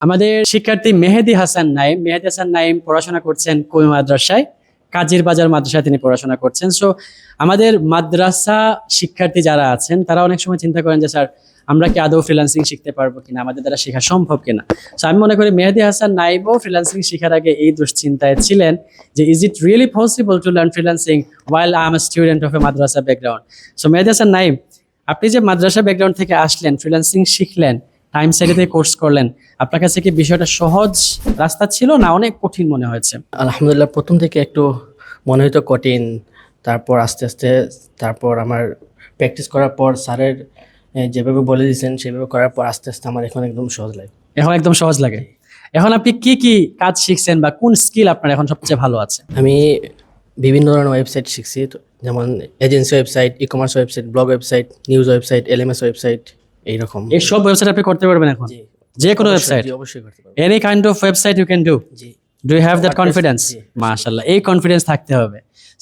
আমাদের শিক্ষার্থী মেহেদী হাসান নাইম পড়াশোনা করছেন কমি মাদ্রাসায়, কাজীর বাজার মাদ্রাসায় তিনি পড়াশোনা করছেন। সো আমাদের মাদ্রাসা শিক্ষার্থী যারা আছেন তারা অনেক সময় চিন্তা করেন যে স্যার আমরা কি আদৌ ফ্রিল্যান্সিং শিখতে পারবো কিনা, আমাদের দ্বারা শেখা সম্ভব কিনা। সো আমি মনে করি মেহেদী হাসান নাইমও ফ্রিল্যান্সিং শেখার আগে এই দুশ্চিন্তায় ছিলেন যে is it really possible to learn freelancing while I am a student of a madrasa background. So Mehedi Hasan Naim, আপনি যে মাদ্রাসা ব্যাকগ্রাউন্ড থেকে আসলেন, ফ্রিল্যান্সিং শিখলেন, টাইম সাইডে কোর্স করলেন, আপনার কাছে কি বিষয়টা সহজ রাস্তা ছিল না অনেক কঠিন মনে হয়েছে? আলহামদুলিল্লাহ, প্রথম থেকে একটু মনে হতো কঠিন, তারপর আস্তে আস্তে তারপর আমার প্র্যাকটিস করার পর স্যারের যেভাবে বলে দিয়েছেন সেভাবে করার পর আস্তে আস্তে আমার এখন একদম সহজ লাগে। এখন একদম সহজ লাগে। এখন আপনি কি কি কাজ শিখছেন বা কোন স্কিল আপনার এখন সবচেয়ে ভালো আছে? আমি বিভিন্ন ধরনের ওয়েবসাইট শিখছি, যেমন এজেন্সি ওয়েবসাইট, ই commerce website, blog website, news website, LMS website, এইরকম। এই সব ওয়েবসাইট আপনি করতে পারবেন এখন? যে কোনো ওয়েবসাইট? অবশ্যই করতে পারবো। Any kind of website you can do. জি। Do you have that confidence? মাশাআল্লাহ, এই কনফিডেন্স থাকতে হবে।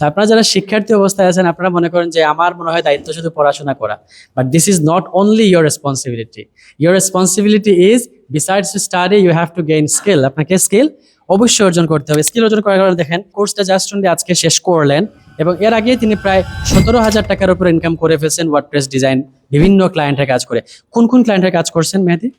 আপনারা যারা শিক্ষার্থী অবস্থায় আছেন আপনারা মনে করেন যে আমার মনে হয় দায়িত্ব শুধু পড়াশোনা করা, but this is not only your responsibility. Your responsibility is besides to study you have to gain skill. আপনাকে স্কিল অবশ্যই অর্জন করতে হবে। স্কিল অর্জন করার কারণে দেখেন কোর্সটা জাস্ট অনলি আজকে শেষ করলেন এবং এর আগে তিনি প্রায় 17,000 টাকার উপর ইনকাম করে ফেলছেন ওয়ার্ডপ্রেস ডিজাইন বিভিন্ন ক্লায়েন্টের কাজ করে। কোন কোন ক্লায়েন্টের কাজ করছেন মেহেদী?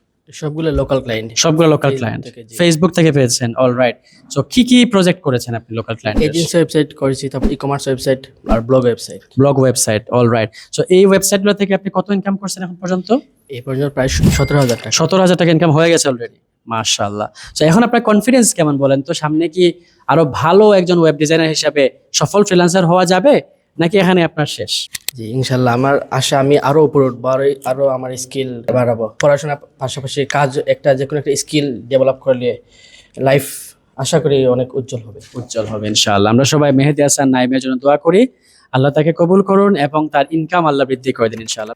সবগুলো লোকাল ক্লায়েন্ট। সবগুলো লোকাল ক্লায়েন্ট, ফেসবুক থেকে পেয়েছেন। অলরাইট। সো কি কি প্রজেক্ট করেছেন আপনি লোকাল ক্লায়েন্ট? এজেন্সি ওয়েবসাইট করেছি, তারপর ই কমার্স ওয়েবসাইট আর blog website. Blog website, alright. So এই ওয়েবসাইটগুলো থেকে আপনি কত ইনকাম করছেন এখন পর্যন্ত? এই পর্যন্ত প্রায় 17,000 টাকা। 17,000 টাকা ইনকাম হয়ে গেছে অলরেডি, মাশাআল্লাহ। সো এখন আপনার কনফিডেন্স কেমন বলেন তো? সামনে কি আরো ভালো একজন ওয়েব ডিজাইনার হিসাবে সফল ফ্রিল্যান্সার হওয়া যাবে নাকি এখানে আপনার শেষ? জি, ইনশাল্লাহ আমার আশা আমি আরো উপরে উঠবো, আরো আমার স্কিল বাড়াবো। পড়াশোনার পাশাপাশি কাজ যে কোনো একটা স্কিল ডেভেলপ করলে লাইফ আশা করি অনেক উজ্জ্বল হবে। ইনশাআল্লাহ। আমরা সবাই মেহেদী হাসান নাইমের জন্য দোয়া করি, আল্লাহ তাকে কবুল করুন এবং তার ইনকাম আল্লাহ বৃদ্ধি করে দিন ইনশাআল্লাহ।